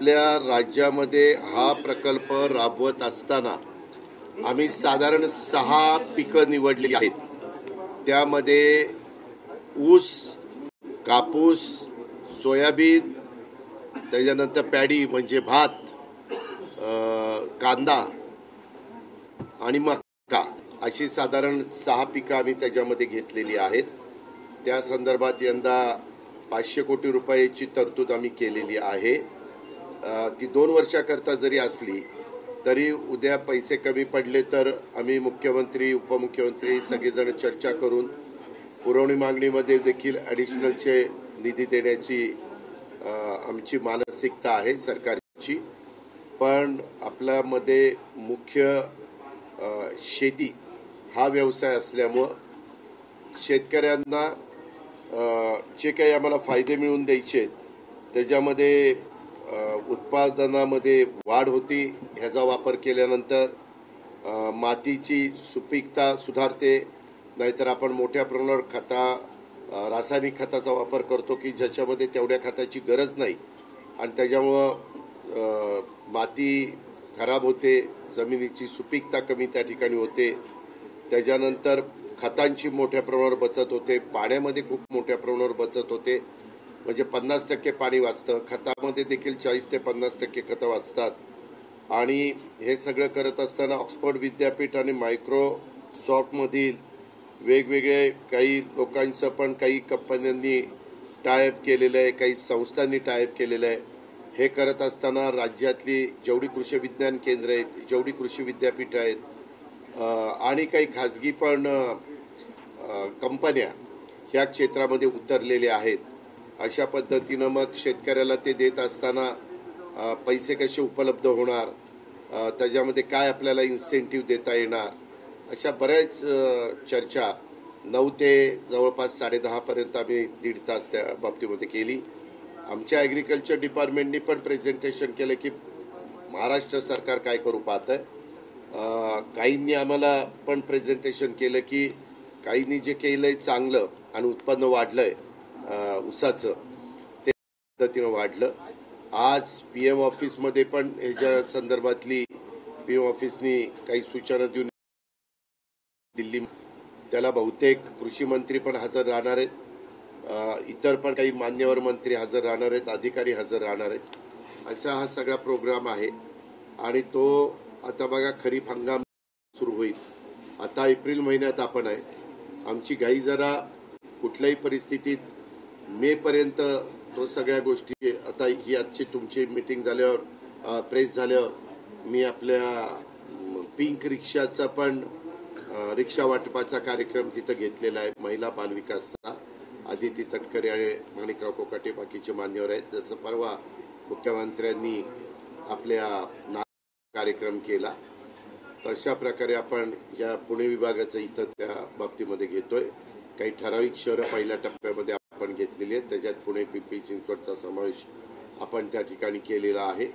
आपल्या राज्यामध्ये हा प्रकल्प राबवत असताना आम्ही साधारण 6 पिकं निवडली आहेत। त्यामध्ये ऊस, कापूस, सोयाबीन, त्याच्यानंतर पॅडी म्हणजे भात, कांदा आणि मका अशी साधारण 6 पिकं आम्ही त्याच्यामध्ये घेतलेली आहेत। त्या संदर्भात यंदा 500 कोटी रुपयाची तरतूद आम्ही केलेली आहे। ती 2 वर्षाकरता जरी असली तरी उद्या पैसे कमी पडले तर आम्ही मुख्यमंत्री, उपमुख्यमंत्री सगळेजण चर्चा करून पुरवणी मागणीमध्ये देखील ॲडिशनलचे निधी देण्याची आमची मानसिकता आहे सरकारची। पण आपल्यामध्ये मुख्य शेती हा व्यवसाय असल्यामुळं शेतकऱ्यांना जे काही आम्हाला फायदे मिळवून द्यायचे त्याच्यामध्ये उत्पादनामध्ये वाढ होती, ह्याचा वापर केल्यानंतर मातीची सुपीकता सुधारते। नाहीतर आपण मोठ्या प्रमाणावर रासायनिक खताचा वापर करतो की ज्याच्यामध्ये तेवढ्या खताची गरज नाही आणि त्याच्यामुळं माती खराब होते, जमिनीची सुपीकता कमी त्या ठिकाणी होते। त्याच्यानंतर खतांची मोठ्या प्रमाणावर बचत होते, पाण्यामध्ये खूप मोठ्या प्रमाणावर बचत होते, म्हणजे 50% पाणी वाचतं। खतामध्ये देखील 40 ते 50% खतं वाचतात। आणि हे सगळं करत असताना ऑक्सफर्ड विद्यापीठ आणि मायक्रोसॉफ्टमधील वेगवेगळे काही लोकांचं पण काही कंपन्यांनी टायअप केलेलं आहे, काही संस्थांनी टायअप केलेलं आहे। हे करत असताना राज्यातली जेवढी कृषी विज्ञान केंद्र आहेत, जेवढी कृषी विद्यापीठं आहेत आणि काही खाजगी पण कंपन्या ह्या क्षेत्रामध्ये उतरलेल्या आहेत। अशा पद्धतीनं मग शेतकऱ्याला ते देत असताना पैसे कसे उपलब्ध होणार, त्याच्यामध्ये काय आपल्याला इन्सेंटिव्ह देता येणार, अशा बऱ्याच चर्चा 9 ते जवळपास 10:30 पर्यंत आम्ही 1.5 तास त्या बाबतीमध्ये केली। आमच्या ॲग्रिकल्चर डिपार्टमेंटनी पण प्रेझेंटेशन केलं की महाराष्ट्र सरकार काय करू पाहतंय। काहींनी आम्हाला पण प्रेझेंटेशन केलं की काहींनी जे केलंय चांगलं आणि उत्पन्न वाढलंय ऊसाचं ते पद्धतीनं वाढलं। आज PM ऑफिसमध्ये पण ह्याच्या संदर्भातली PM ऑफिसनी काही सूचना देऊन दिल्ली त्याला बहुतेक कृषी मंत्री पण हजर राहणार आहेत, इतर पण काही मान्यवर मंत्री हजर राहणार आहेत, अधिकारी हजर राहणार आहेत। असा हा सगळा प्रोग्राम आहे आणि तो आता बघा खरीप हंगाम सुरू होईल। आता एप्रिल महिन्यात आपण आहे। आमची घाई जरा कुठल्याही परिस्थितीत मेपर्यंत तो सगळ्या गोष्टी आता ही आजची तुमची मीटिंग झाल्यावर प्रेस झाल्यावर मी आपल्या पिंक रिक्षाचा पण रिक्षा वाटपाचा कार्यक्रम तिथं घेतलेला आहे। महिला बालविकासचा आदिती तटकरे आणि माणिकराव कोकाटे बाकीचे मान्यवर आहेत। जसं परवा मुख्यमंत्र्यांनी आपल्या कार्यक्रम केला तशा प्रकारे आपण या पुणे विभागाचं इथं त्या बाबतीमध्ये घेतोय। काही ठराविक शहरं पहिल्या टप्प्यामध्ये आपण घेतलेली आहेत, त्याच्यात पुणे, पिंपरी चिंचवडचा समावेश आपण त्या ठिकाणी केलेला आहे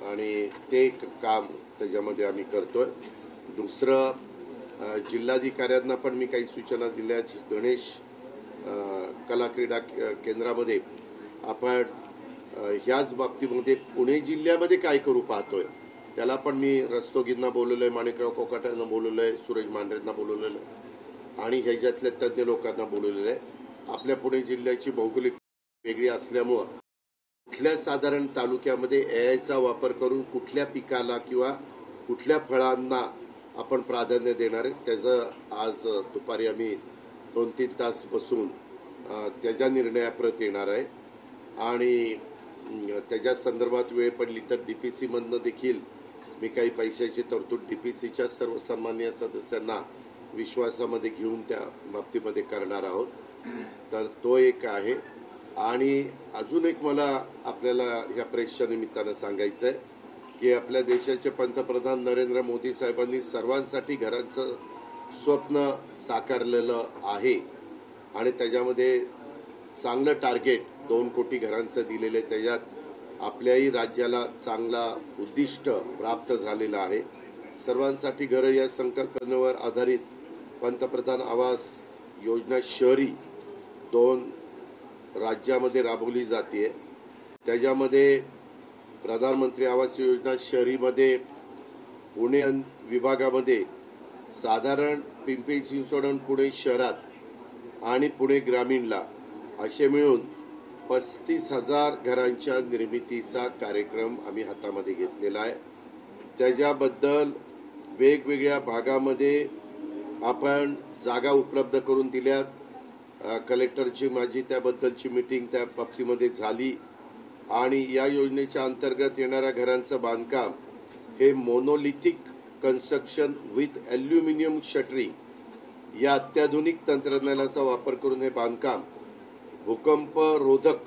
आणि ते काम त्याच्यामध्ये आम्ही करतोय। दुसरं, जिल्हाधिकाऱ्यांना पण मी काही सूचना दिल्या। गणेश कला क्रीडा केंद्रामध्ये आपण ह्याच बाबतीमध्ये पुणे जिल्ह्यामध्ये काय करू पाहतोय त्याला पण मी रस्तोगींना बोलवलं आहे, माणिकराव कोकाट्यांना बोलवलं आहे, सुरेश मांढरेंना बोलवलेलं आहे आणि ह्याच्यातल्या तज्ज्ञ लोकांना बोलवलेलं आहे। आपल्या पुणे जिल्ह्याची भौगोलिक वेगळी असल्यामुळं कुठल्या साधारण तालुक्यामध्ये AIचा वापर करून कुठल्या पिकाला किंवा कुठल्या फळांना आपण प्राधान्य देणार आहे त्याचं आज दुपारी आम्ही 2-3 तास बसून त्याच्या निर्णयाप्रत येणार आहे आणि त्याच्या संदर्भात वेळ पडली तर DPC मधनं देखील मी काही पैशाची तरतूद DPCच्या सर्व सन्माननीय सदस्यांना विश्वासामध्ये घेऊन त्या बाबतीमध्ये करणार आहोत। तर तो एक आहे आणि अजून एक मला आपल्याला ह्या प्रेसच्या निमित्तानं सांगायचं आहे की आपल्या देशाचे पंतप्रधान नरेंद्र मोदी साहेबांनी सर्वांसाठी घरांचं स्वप्न साकारलेलं आहे आणि त्याच्यामध्ये चांगलं टार्गेट 2 कोटी घरांचं दिलेलं आहे। त्याच्यात आपल्याही राज्याला चांगला उद्दिष्ट प्राप्त झालेलं आहे। सर्वांसाठी घरं या संकल्पनेवर आधारित पंतप्रधान आवास योजना शहरी 2 राज्यामध्ये राबवली जाते। त्याच्यामध्ये प्रधानमंत्री आवास योजना शहरीमध्ये पुणे विभागामध्ये साधारण पिंपरी चिंचवड पुणे शहरात आणि पुणे ग्रामीणला असे मिळून 35,000 घरांच्या निर्मितीचा कार्यक्रम आम्ही हातामध्ये घेतलेला आहे। त्याच्याबद्दल वेगवेगळ्या भागामध्ये आपण जागा उपलब्ध करून दिल्यात। कलेक्टरची माझी त्याबद्दलची मीटिंग त्या बाबतीमध्ये झाली आणि या योजनेच्या अंतर्गत येणाऱ्या घरांचं बांधकाम हे monolithic construction with aluminium shuttering या अत्याधुनिक तंत्रज्ञानाचा वापर करून हे बांधकाम भूकंप रोधक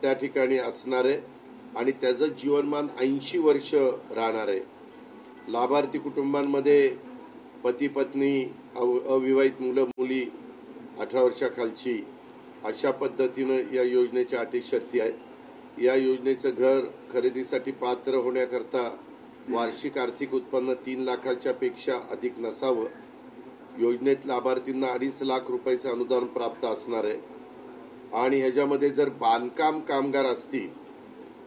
त्या ठिकाणी असणार आहे आणि त्याचं जीवनमान 80 वर्ष राहणार आहे। लाभार्थी कुटुंबांमध्ये पती पत्नी अविवाहित मुलं मुली 18 वर्षाखालची अशा पद्धतीनं या योजनेच्या अटी शर्ती आहेत। या योजनेचं घर खरेदीसाठी पात्र होण्याकरता वार्षिक आर्थिक उत्पन्न 3 लाखाच्या पेक्षा अधिक नसावं। योजनेत लाभार्थींना 2.5 लाख रुपयाचं अनुदान प्राप्त असणार आहे आणि ह्याच्यामध्ये जर बांधकाम कामगार असतील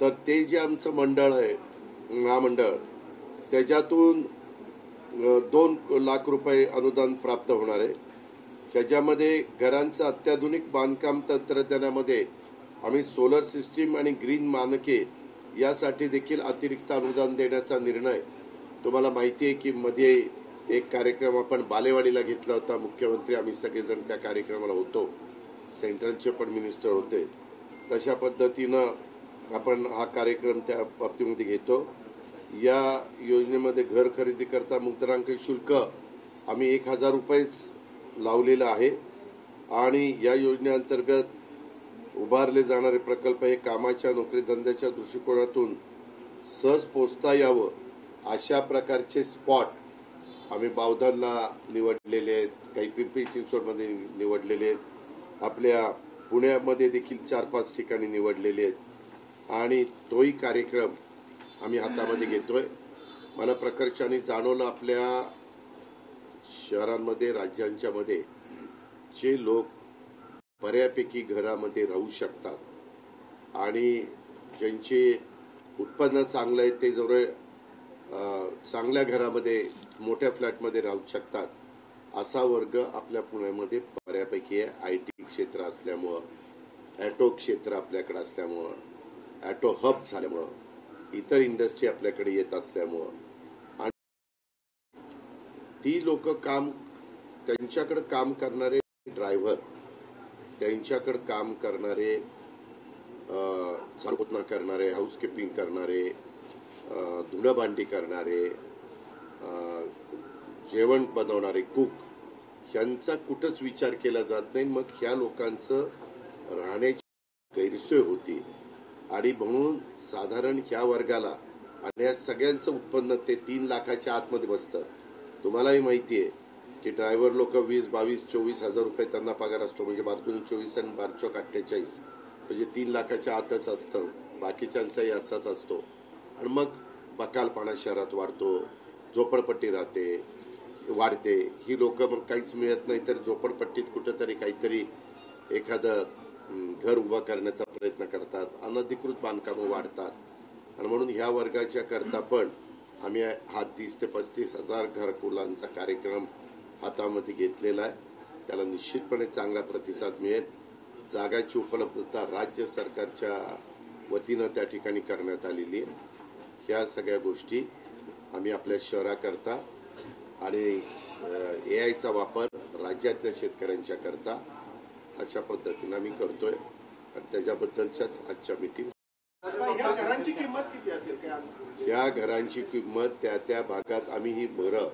तर ते जे आमचं मंडळ आहे महामंडळ त्याच्यातून 2 लाख रुपये अनुदान प्राप्त होणार आहे। ह्याच्यामध्ये घरांचं अत्याधुनिक बांधकाम तंत्रज्ञानामध्ये आम्ही सोलर सिस्टीम आणि ग्रीन मानके यासाठी देखील अतिरिक्त अनुदान देण्याचा निर्णय तुम्हाला माहिती आहे की मध्ये एक कार्यक्रम आपण बालेवाडीला घेतला होता। मुख्यमंत्री आम्ही सगळेजण त्या कार्यक्रमाला होतो, सेंट्रलचे पण मिनिस्टर होते। तशा पद्धतीनं आपण हा कार्यक्रम त्या बाबतीमध्ये घेतो। या योजनेमध्ये घर खरेदी करता मुद्रांक शुल्क आम्ही 1,000 रुपयेच लावलेलं आहे आणि या योजनेअंतर्गत उभारले जाणारे प्रकल्प हे कामाच्या नोकरी धंद्याच्या दृष्टिकोनातून सहज पोचता यावं अशा प्रकारचे स्पॉट आम्ही बावधनला निवडलेले आहेत, काही पिंपरी चिंचवडमध्ये निवडलेले आहेत, आपल्या पुण्यामध्ये देखील 4-5 ठिकाणी निवडलेले आहेत आणि तोही कार्यक्रम आम्ही हातामध्ये घेतोय। मला प्रकर्षाने जाणवलं आपल्या शहरांमध्ये राज्यांच्या मध्ये जे लोक बऱ्यापैकी घरामध्ये राहू शकतात आणि ज्यांचे उत्पन्न चांगलं आहे ते जवळ चांगल्या घरामध्ये मोठ्या फ्लॅटमध्ये राहू शकतात असा वर्ग आपल्या पुण्यामध्ये बऱ्यापैकी आहे। IT क्षेत्र असल्यामुळं, ॲटो क्षेत्र आपल्याकडे असल्यामुळं, ॲटो हब झाल्यामुळं, इतर इंडस्ट्री आपल्याकडे येत असल्यामुळं आणि ती लोक त्यांच्याकडे काम करणारे ड्रायव्हर, त्यांच्याकडे काम करणारे झाडपोतना करणारे, हाऊसकीपिंग करणारे, धुणं भांडी करणारे, जेवण बनवणारे कुक ह्यांचा कुठंच विचार केला जात नाही। मग ह्या लोकांचं राहण्याची गैरसोय होती आणि म्हणून साधारण ह्या वर्गाला आणि या सगळ्यांचं उत्पन्न ते 3 लाखाच्या आतमध्ये बसतं। तुम्हालाही माहिती आहे की ड्रायव्हर लोक 20, 22, 24,000 रुपये त्यांना पगार असतो, म्हणजे 24 आणि 48 म्हणजे 3 लाखाच्या आतच असतं। बाकीच्यांचाही असाच असतो आणि मग बकालपणा शहरात वाढतो, झोपडपट्टी वाढते। ही लोक मग काहीच मिळत नाही तर झोपडपट्टीत कुठंतरी काहीतरी एखादं घर उभं करण्याचा प्रयत्न करतात, अनधिकृत बांधकामं वाढतात आणि म्हणून ह्या वर्गाच्या करता पण आम्ही हा 30,000 ते 35,000 घरकुलांचा कार्यक्रम हातामध्ये घेतलेला आहे। त्याला निश्चितपणे चांगला प्रतिसाद मिळेल। जागाची उपलब्धता राज्य सरकारच्या वतीनं त्या ठिकाणी करण्यात आलेली आहे। ह्या सगळ्या गोष्टी आम्ही आपल्या शहराकरता आणि AIचा वापर राज्यातल्या शेतकऱ्यांच्या करता अशा पद्धतीनं आम्ही करतोय आणि त्याच्याबद्दलच्याच आजच्या मीटिंग। ह्या घरांची किंमत किती असेल? ह्या घरांची किंमत त्या भागात आम्ही ही घरं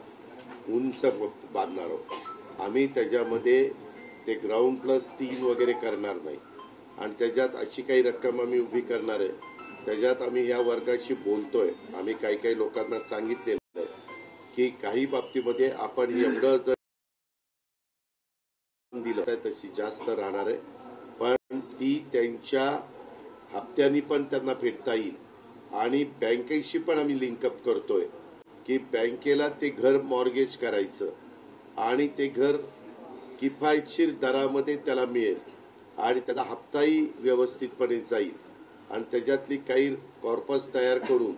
उंच बांधणार आहोत। आम्ही त्याच्यामध्ये ते ग्राउंड प्लस 3 वगैरे करणार नाही आणि त्याच्यात अशी काही रक्कम आम्ही उभी करणार आहे। त्याच्यात आम्ही ह्या वर्गाशी बोलतोय। आम्ही काही लोकांना सांगितलेलं आहे की काही बाबतीमध्ये आपण एवढं जर दिलं तर तशी जास्त राहणार आहे, पण ती त्यांच्या हप्त्यानी पण त्यांना फेडता येईल आणि बँकेशी पण आम्ही लिंकअप करतोय की बँकेला ते घर मॉर्गेज करायचं आणि ते घर किफायतशीर दरामध्ये त्याला मिळेल आणि त्याचा हप्ताही व्यवस्थितपणे जाईल आणि त्याच्यातली काही कॉर्पस तयार करून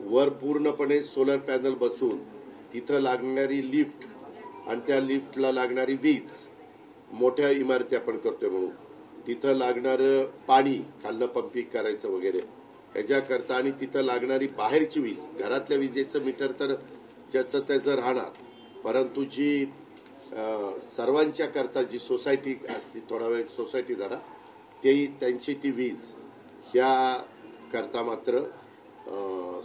वर पूर्णपणे सोलर पॅनल बसवून तिथं लागणारी लिफ्ट आणि त्या लिफ्टला लागणारी वीज, मोठ्या इमारती आपण करतोय म्हणून तिथं लागणारं पाणी खालनं पंपिंग करायचं वगैरे ह्याच्याकरता, आणि तिथं लागणारी बाहेरची वीज, घरातल्या विजेचं मीटर तर ज्याचं त्याचं राहणार, परंतु जी सर्वांच्या करता जी सोसायटी असते, थोडा वेळ सोसायटी जरा ते त्यांची ती वीज ह्या करता मात्र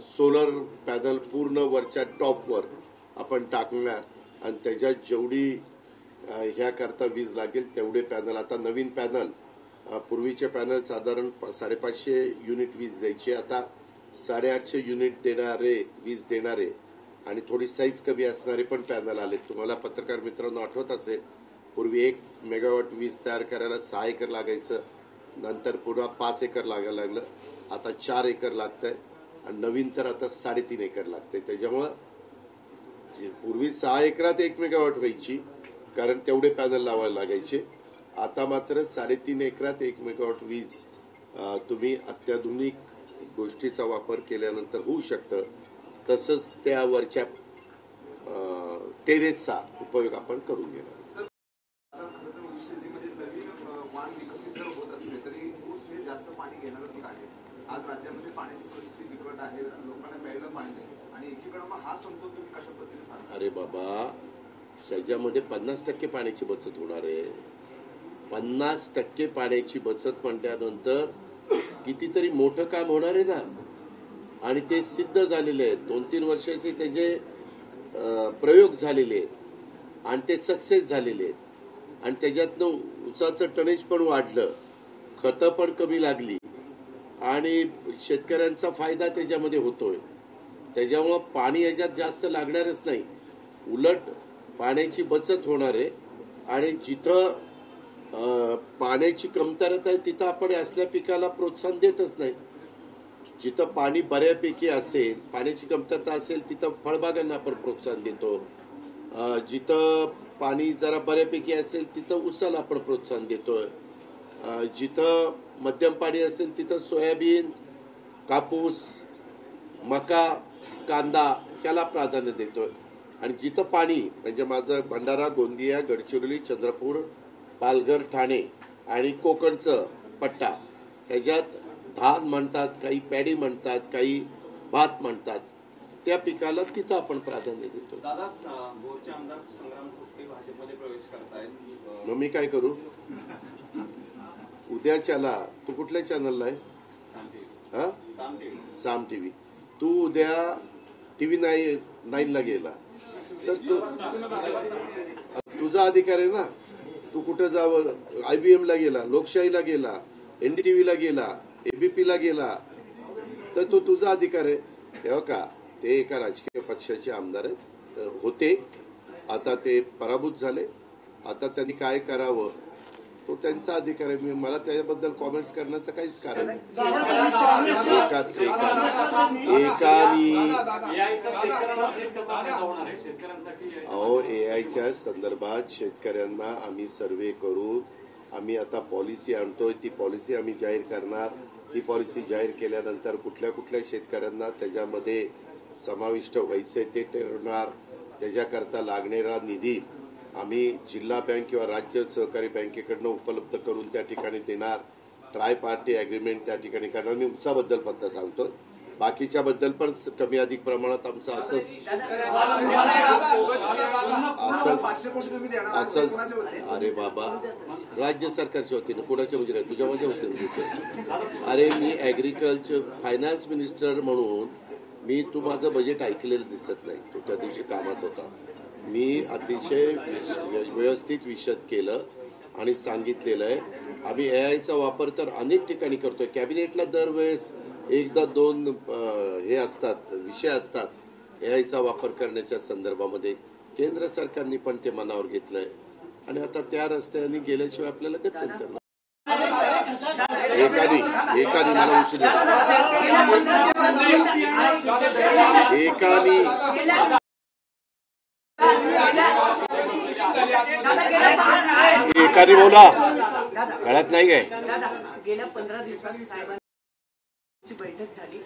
सोलर पॅनल पूर्ण वरच्या टॉपवर आपण टाकणार आणि त्याच्यात जेवढी ह्या करता वीज लागेल तेवढे पॅनल. आता नवीन पॅनल, पूर्वीचे पॅनल साधारण 550 युनिट वीज द्यायची, आता 850 युनिट देणारे वीज देणारे आणि थोडी साईज कमी असणारे पण पॅनल आले. तुम्हाला पत्रकार मित्रांनो आठवत असेल, पूर्वी 1 मेगावॉट वीज तयार करायला 6 एकर लागायचं, नंतर पुन्हा 5 एकर लागायला लागलं, आता 4 एकर लागतंय आणि नवीन तर आता 3.5 एकर लागतंय. त्याच्यामुळं पूर्वी 6 एकरात 1 मेगावॉट व्हायची कारण तेवढे पॅनल लावायला लागायचे, आता मात्र 3.5 एकरात 1 मेगावॉट वीज तुम्ही अत्याधुनिक गोष्टीचा वापर केल्यानंतर होऊ शकतं. तसंच त्यावरच्या टेरेसचा उपयोग आपण करून घेणार. जास्त पाणी घेणार आहे. आज राज्यामध्ये पाण्याची परिस्थिती बिकट आहे, लोकांना प्यायला पाणी नाही आणि एकीकडे मग हा समतोल तुम्ही कशा पद्धतीने सांगता? अरे बाबा, ह्याच्यामध्ये 50% पाण्याची बचत होणार आहे. 50% पाण्याची बचत म्हटल्यानंतर कितीतरी मोठं काम होणार आहे ना, आणि ते सिद्ध झालेले आहेत. 2-3 वर्षाचे त्याचे प्रयोग झालेले आहेत आणि ते सक्सेस झालेले आहेत आणि त्याच्यातनं ऊसाचं टनेज पण वाढलं, खतं पण कमी लागली आणि शेतकऱ्यांचा फायदा त्याच्यामध्ये होतोय. त्याच्यामुळं पाणी याच्यात जास्त लागणारच नाही, उलट पाण्याची बचत होणार आहे. आणि जिथं पाण्याची कमतरता आहे तिथं आपण असल्या पिकाला प्रोत्साहन देतच नाही. जिथं पाणी बऱ्यापैकी असेल, पाण्याची कमतरता असेल तिथं फळबागांना आपण प्रोत्साहन देतो. जिथं पाणी जरा बऱ्यापैकी असेल तिथं ऊसाला आपण प्रोत्साहन देतोय. जिथं मध्यम पाणी असेल तिथं सोयाबीन, कापूस, मका, कांदा ह्याला प्राधान्य देतोय. आणि जिथं पाणी म्हणजे माझं भंडारा, गोंदिया, गडचिरोली, चंद्रपूर, पालघर, ठाणे आणि कोकणचं पट्टा, ह्याच्यात धान म्हणतात, काही पॅडी म्हणतात, काही भात म्हणतात, त्या पिकाला तिथं आपण प्राधान्य देतो. दादा, भोरचे आमदार संग्राम थोपटे भाजपमध्ये प्रवेश करतायत, मग मी काय करू? उद्याच्याला तू कुठल्या चॅनलला आहे? हा, साम टीव्ही. तू उद्या TV 9 ला गेला तर तुझा अधिकार आहे ना, तू कुठं जावं. IBM ला गेला, लोकशाहीला गेला, NDTV ला गेला, ABP ला गेला, तर तो तुझा अधिकार आहे. तेव्हा का ते एका राजकीय पक्षाचे आमदार आहेत होते, आता ते पराभूत झाले. आता त्यांनी काय करावं तो त्यांचा अधिकार आहे. मला त्याच्याबद्दल कॉमेंट्स करण्याचं काहीच कारण नाही. AI च्या संदर्भात शेतकऱ्यांना आम्ही सर्वे करून आम्ही आता पॉलिसी आणतोय. ती पॉलिसी आम्ही जाहीर करणार. ती पॉलिसी जाहीर केल्यानंतर कुठल्या कुठल्या शेतकऱ्यांना त्याच्यामध्ये समाविष्ट व्हायचे ते ठरवणार. त्याच्याकरता लागणारा निधी आम्ही जिल्हा बँक किंवा राज्य सहकारी बँकेकडनं उपलब्ध करून त्या ठिकाणी देणार. ट्राय पार्टी ॲग्रीमेंट त्या ठिकाणी करणार. मी ऊसाबद्दल फक्त सांगतोय, बाकीच्या बद्दल पण कमी अधिक प्रमाणात आमचं असंच. अरे बाबा, राज्य सरकारच्या वतीनं, कोणाच्या म्हणजे काय तुझ्या माझ्या वतीनं? अरे मी ॲग्रिकल्चर फायनान्स मिनिस्टर म्हणून मी तू माझं बजेट ऐकलेलं दिसत नाही. तो त्या दिवशी कामात होता. मी अतिशय व्यवस्थित विशद केलं आणि सांगितलेलं आहे. आम्ही AIचा वापर तर अनेक ठिकाणी करतोय. कॅबिनेटला दरवेळेस 1-2 हे असतात, विषय असतात AIचा वापर करण्याच्या संदर्भामध्ये. केंद्र सरकारने पण ते मनावर घेतलंय आणि आता त्या रस्त्याने गेल्याशिवाय आपल्याला गत्यंतर नाही. एकाने मला उशीर एकाने बोला, गळ्यात नाही काय? गेल्या 15 दिवसात तुमची बैठक झाली,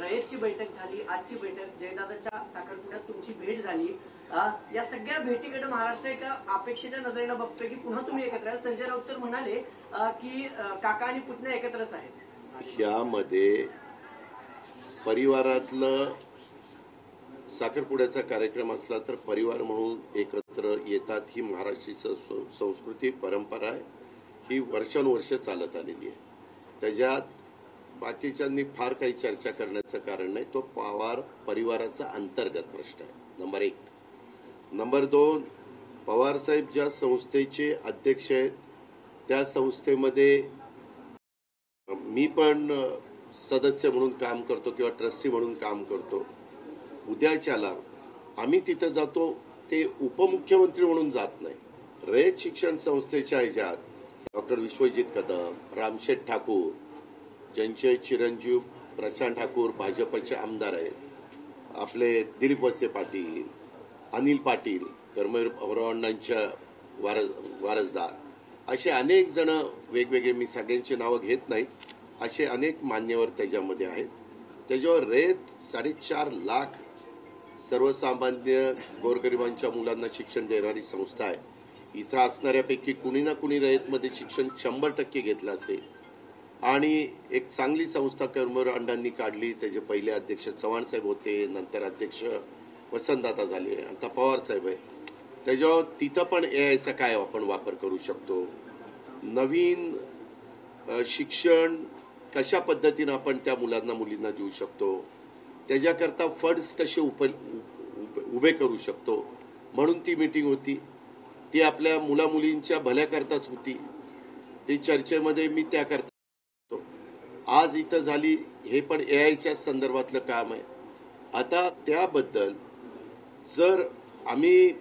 रयतची बैठक झाली, आजची बैठक, जयदादाच्या साखरपुड्यात तुमची भेट झाली. या सगळ्या भेटीकडे महाराष्ट्र एका अपेक्षेच्या नजरेनं बघतोय की पुन्हा तुम्ही एकत्र आहात. संजय राऊत तर म्हणाले की काका आणि पुतण्या एकत्रच आहेत. यामध्ये परिवारातलं साखरपुड्याचा कार्यक्रम असला तर परिवार म्हणून एकत्र येतात. ही महाराष्ट्राची संस्कृती परंपरा आहे. ही वर्षानुवर्ष चालत आलेली आहे. त्याच्यात बाकीच्यांनी फार काही चर्चा करण्याचं कारण नाही. तो पवार परिवाराचा अंतर्गत प्रश्न आहे, नंबर 1. नंबर 2, पवारसाहेब ज्या संस्थेचे अध्यक्ष आहेत त्या संस्थेमध्ये मी पण सदस्य म्हणून काम करतो किंवा ट्रस्टी म्हणून काम करतो. उद्याच्याला आम्ही तिथं जातो ते उपमुख्यमंत्री म्हणून जात नाही. रयत शिक्षण संस्थेच्या ह्याच्यात डॉक्टर विश्वजित कदम, रामशेठ ठाकूर, ज्यांचे चिरंजीव प्रशांत ठाकूर भाजपचे आमदार आहेत, आपले दिलीप वळसे पाटील, अनिल पाटील कर्मवीर अवरावांच्या वारसदार, असे अनेक जण वेगवेगळे, मी सगळ्यांची नावं घेत नाही, असे अनेक मान्यवर त्याच्यामध्ये आहेत. त्याच्यावर रयत 4.5 लाख सर्वसामान्य गोरगरिबांच्या मुलांना शिक्षण देणारी संस्था आहे. इथं असणाऱ्यापैकी कुणी ना कुणी रयतमध्ये शिक्षण 100% घेतलं असेल. आणि एक चांगली संस्था कर्मवीर अण्णांनी काढली. त्याचे पहिले अध्यक्ष चव्हाण साहेब होते, नंतर अध्यक्ष वसंतदादा झाले, आता पवार साहेब आहे. त्याच्यावर तिथं पण याचा काय आपण वापर करू शकतो, नवीन शिक्षण कशा पद्धतीनं आपण त्या मुलांना मुलींना देऊ शकतो, त्याच्याकरता फंड्स कसे उभे करू शकतो, म्हणून ती मीटिंग होती. ती आपल्या मुलामुलींच्या भल्याकरताच होती. ती चर्चेमध्ये मी त्याकरता आज इथं झाली. हे पण AIच्या संदर्भातलं काम आहे. आता त्याबद्दल जर आम्ही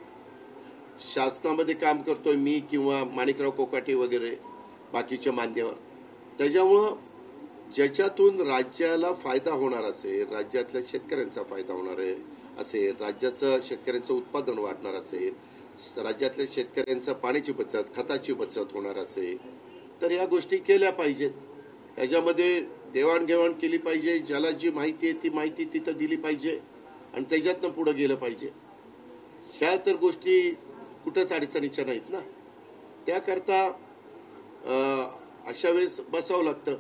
शासनामध्ये काम करतोय, मी किंवा माणिकराव कोकाटे वगैरे बाकीचे मान्यवर, त्याच्यामुळं ज्याच्यातून राज्याला फायदा होणार असेल, राज्यातल्या शेतकऱ्यांचा फायदा होणार आहे असेल, राज्याचं शेतकऱ्यांचं उत्पादन वाढणार असेल, राज्यातल्या शेतकऱ्यांचं पाण्याची बचत, खताची बचत होणार असेल, तर या गोष्टी केल्या पाहिजेत. त्याच्यामध्ये देवाणघेवाण केली पाहिजे. ज्याला जी माहिती आहे ती माहिती तिथं दिली पाहिजे आणि त्याच्यातनं पुढं गेलं पाहिजे. ह्या तर गोष्टी कुठंच अडचणीच्या नाहीत ना. त्याकरता अशा वेळेस बसावं लागतं.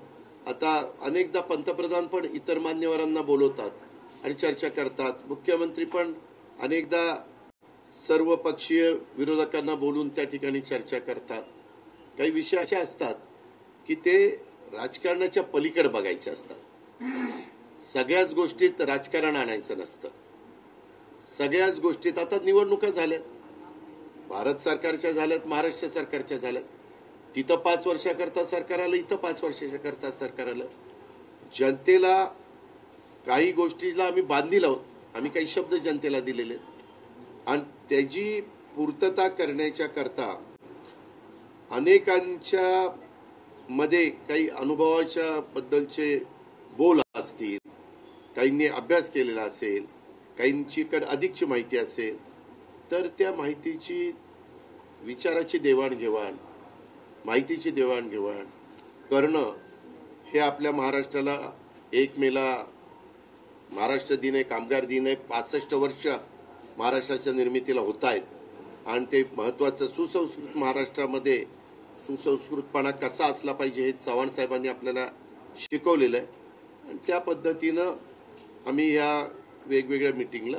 आता अनेकदा पंतप्रधान पण इतर मान्यवरांना बोलवतात आणि चर्चा करतात. मुख्यमंत्री पण अनेकदा सर्व पक्षीय विरोधकांना बोलून त्या ठिकाणी चर्चा करतात. काही विषय असे असतात की ते राजकारणाच्या पलीकडे बघायचे असतात. सगळ्याच गोष्टीत राजकारण आणायचं नसतं. सगळ्याच गोष्टीत आता निवडणुका झाल्यात, भारत सरकारच्या झाल्यात, महाराष्ट्र सरकारच्या झाल्यात. तिथं 5 वर्षाकरता सरकार आलं, इथं 5 वर्षाकरता सरकार आलं. जनतेला काही गोष्टीला आम्ही बांधील आहोत. आम्ही काही शब्द जनतेला दिलेले आहेत आणि त्याची पूर्तता करण्याच्या करता अनेकांच्या मध्ये काही अनुभवाच्या बद्दलचे बोल असतील, काहींनी अभ्यास केलेला असेल, काहींचीकडे अधिकची माहिती असेल, तर त्या माहितीची विचाराची देवाणघेवाण, माहितीची देवाणघेवाण करणं हे आपल्या महाराष्ट्राला 1 मेला महाराष्ट्र दिन आहे, कामगार दिन आहे. 65 वर्ष महाराष्ट्राच्या निर्मितीला होत आहेत आणि ते महत्त्वाचं सुसंस्कृत महाराष्ट्रामध्ये सुसंस्कृतपणा कसा असला पाहिजे हे चव्हाण साहेबांनी आपल्याला शिकवलेलं आहे. आणि त्या पद्धतीनं आम्ही ह्या वेगवेगळ्या मिटिंगला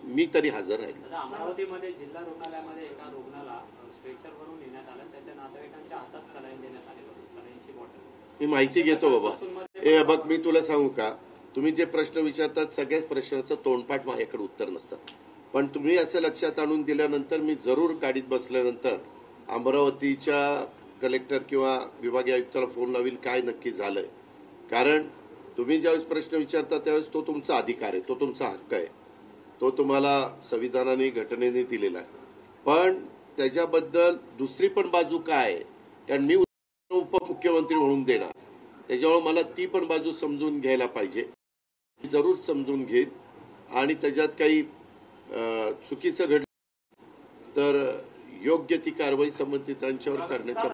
मी तरी हजर राहील. अमरावतीमध्ये जिल्हा रुग्णालयामध्ये एका रुग्णाला स्ट्रेचरवरून नेण्यात आलं, त्याच्या नातेवाईकांच्या हातात सलाईन देण्यात आली होती, सलाईनची बॉटल. मी माहिती घेतो बाबा. बघ, मी तुला सांगू का, तुम्ही जे प्रश्न विचारतात सगळ्याच प्रश्नाचं तोंडपाठ माझ्याकडे उत्तर नसतं. पण तुम्ही असं लक्षात आणून दिल्यानंतर मी जरूर गाडीत बसल्यानंतर अमरावतीच्या कलेक्टर किंवा विभागीय आयुक्ताला फोन लावेल काय नक्की झालंय. कारण तुम्ही ज्यावेळेस प्रश्न विचारता त्यावेळेस तो तुमचा अधिकार आहे, तो तुमचा हक्क आहे, तो तुम्हाला संविधानाने घटनेने दिलेला आहे. पण त्याच्याबद्दल दुसरी पण बाजू काय आहे, कारण मी उपमुख्यमंत्री म्हणून देणार, त्याच्यामुळे मला ती पण बाजू समजून घ्यायला पाहिजे. जरूर समजून घेईल आणि त्याच्यात काही चुकीचं घडलं तर योग्य ती कारवाई संबंधितांच्यावर करण्याच्या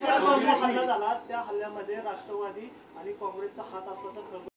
हल्ला झाला त्या हल्ल्यामध्ये राष्ट्रवादी आणि काँग्रेसचा हात असल्याचा